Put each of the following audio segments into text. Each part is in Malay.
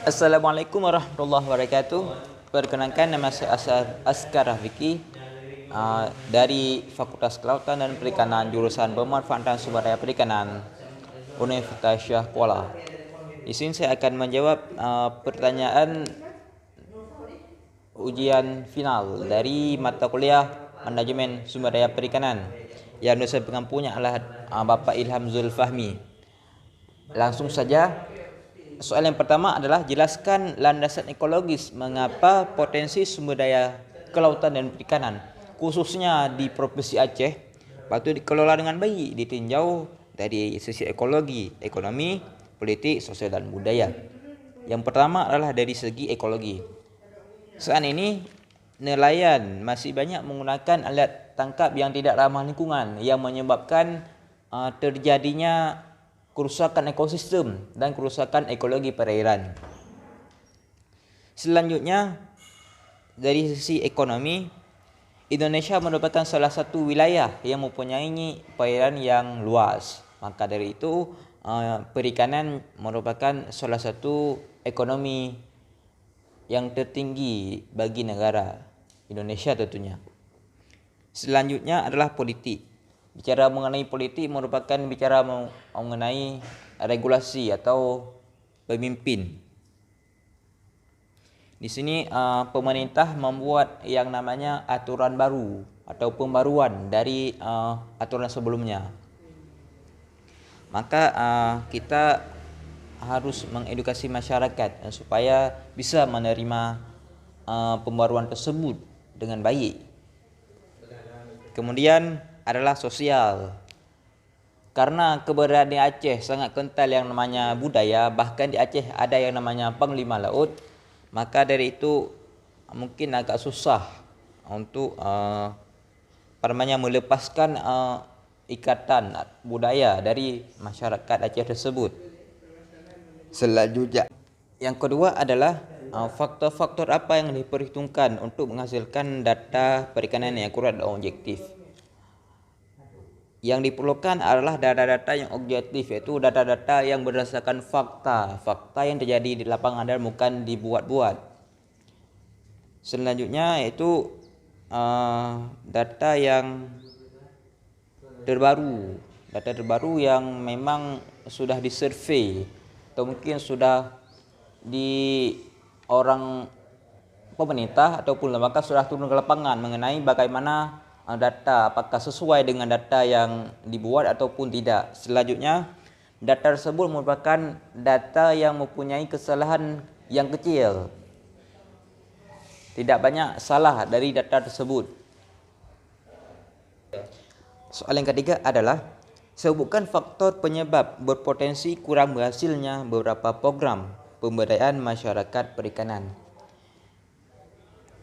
Assalamualaikum warahmatullahi wabarakatuh. Perkenalkan, nama saya Askar Rafiki dari Fakultas Kelautan dan Perikanan, jurusan Pemanfaatan Sumber Daya Perikanan, Universitas Syah Kuala. Di sini saya akan menjawab pertanyaan ujian final dari mata kuliah Manajemen Sumber Daya Perikanan yang dosen pengampunya adalah Bapak Ilham Zulfahmi. Langsung saja. Soalan yang pertama adalah jelaskan landasan ekologis mengapa potensi sumber daya kelautan dan perikanan khususnya di Provinsi Aceh patut dikelola dengan baik, ditinjau dari sisi ekologi, ekonomi, politik, sosial dan budaya. Yang pertama adalah dari segi ekologi. Saat ini nelayan masih banyak menggunakan alat tangkap yang tidak ramah lingkungan yang menyebabkan terjadinya kerusakan ekosistem dan kerusakan ekologi perairan. Selanjutnya, dari sisi ekonomi, Indonesia merupakan salah satu wilayah yang mempunyai perairan yang luas. Maka dari itu, perikanan merupakan salah satu ekonomi yang tertinggi bagi negara Indonesia tentunya. Selanjutnya adalah politik. Bicara mengenai politik merupakan bicara mengenai regulasi atau pemimpin. Di sini pemerintah membuat yang namanya aturan baru atau pembaruan dari aturan sebelumnya. Maka kita harus mengedukasi masyarakat supaya bisa menerima pembaruan tersebut dengan baik. Kemudian adalah sosial. Karena keberadaan di Aceh sangat kental yang namanya budaya, bahkan di Aceh ada yang namanya Panglima Laut, maka dari itu mungkin agak susah untuk melepaskan ikatan budaya dari masyarakat Aceh tersebut. Selanjutnya, yang kedua adalah faktor-faktor apa yang diperhitungkan untuk menghasilkan data perikanan yang akurat dan objektif. Yang diperlukan adalah data-data yang objektif, yaitu data-data yang berdasarkan fakta yang terjadi di lapangan dan bukan dibuat-buat. Selanjutnya yaitu data yang terbaru yang memang sudah disurvey atau mungkin sudah di orang pemerintah ataupun lembaga sudah turun ke lapangan mengenai bagaimana data, apakah sesuai dengan data yang dibuat ataupun tidak. Selanjutnya, data tersebut merupakan data yang mempunyai kesalahan yang kecil. Tidak banyak salah dari data tersebut. Soalan yang ketiga adalah sebutkan faktor penyebab berpotensi kurang berhasilnya beberapa program pemberdayaan masyarakat perikanan.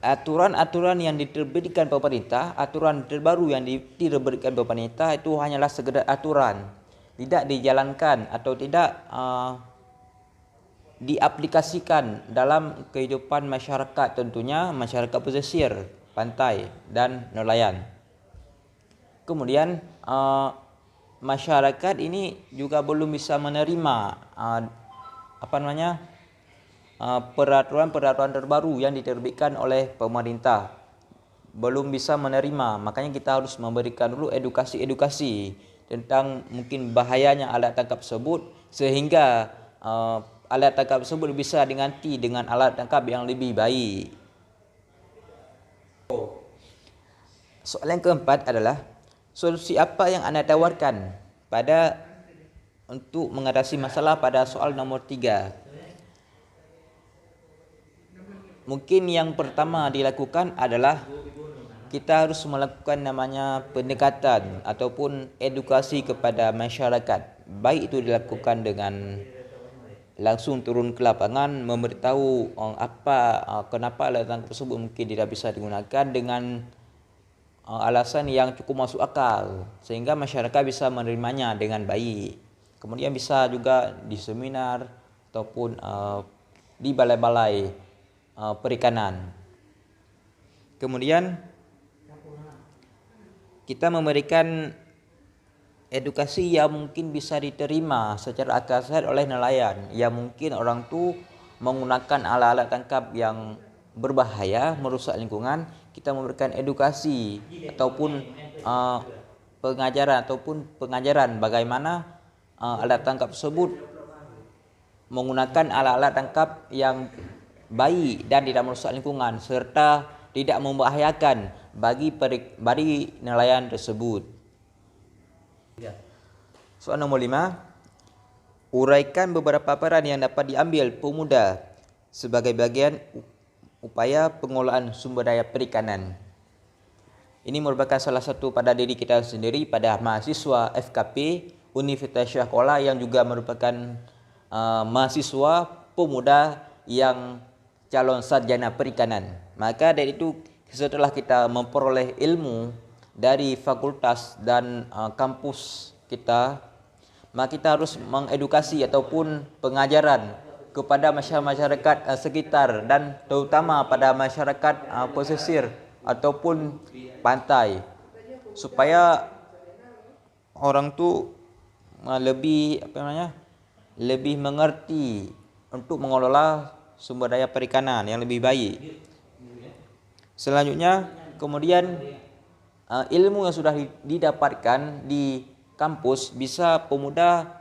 Aturan-aturan yang diterbitkan pemerintah, aturan terbaru yang diterbitkan pemerintah itu hanyalah sekedar aturan, tidak dijalankan atau tidak diaplikasikan dalam kehidupan masyarakat, tentunya masyarakat pesisir, pantai dan nelayan. Kemudian masyarakat ini juga belum bisa menerima peraturan-peraturan terbaru yang diterbitkan oleh pemerintah, belum bisa menerima. Makanya kita harus memberikan dulu edukasi tentang mungkin bahayanya alat tangkap tersebut, sehingga alat tangkap tersebut bisa diganti dengan alat tangkap yang lebih baik. Soalan yang keempat adalah solusi apa yang Anda tawarkan untuk mengatasi masalah pada soal nomor 3. Mungkin yang pertama dilakukan adalah kita harus melakukan namanya pendekatan ataupun edukasi kepada masyarakat. Baik itu dilakukan dengan langsung turun ke lapangan, memberitahu kenapa alat tangkap tersebut mungkin tidak bisa digunakan dengan alasan yang cukup masuk akal, sehingga masyarakat bisa menerimanya dengan baik. Kemudian bisa juga di seminar ataupun di balai-balai perikanan. Kemudian kita memberikan edukasi yang mungkin bisa diterima secara akal sehat oleh nelayan, yang mungkin orang tu menggunakan alat-alat tangkap yang berbahaya, merusak lingkungan, kita memberikan edukasi ataupun pengajaran bagaimana alat tangkap tersebut menggunakan alat-alat tangkap yang baik dan tidak merusak lingkungan serta tidak membahayakan bagi nelayan tersebut. Soalan nombor 5. Uraikan beberapa peran yang dapat diambil pemuda sebagai bagian upaya pengelolaan sumber daya perikanan. Ini merupakan salah satu pada diri kita sendiri, pada mahasiswa FKP Universitas Shah Kuala yang juga merupakan mahasiswa pemuda yang calon sarjana perikanan. Maka dari itu, setelah kita memperoleh ilmu dari fakultas dan kampus kita, maka kita harus mengedukasi ataupun pengajaran kepada masyarakat sekitar dan terutama pada masyarakat pesisir ataupun pantai, supaya orang tu lebih mengerti untuk mengelola sumber daya perikanan yang lebih baik. Selanjutnya, kemudian ilmu yang sudah didapatkan di kampus bisa pemuda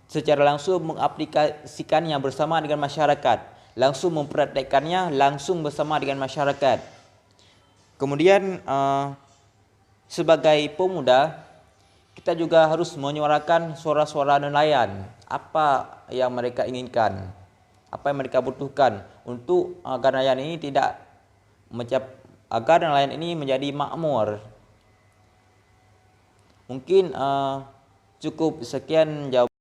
secara langsung mengaplikasikannya bersama dengan masyarakat, langsung mempraktekannya langsung bersama dengan masyarakat. Kemudian sebagai pemuda, kita juga harus menyuarakan suara-suara nelayan, apa yang mereka inginkan, apa yang mereka butuhkan untuk agar nelayan ini menjadi makmur. Mungkin cukup sekian jawaban.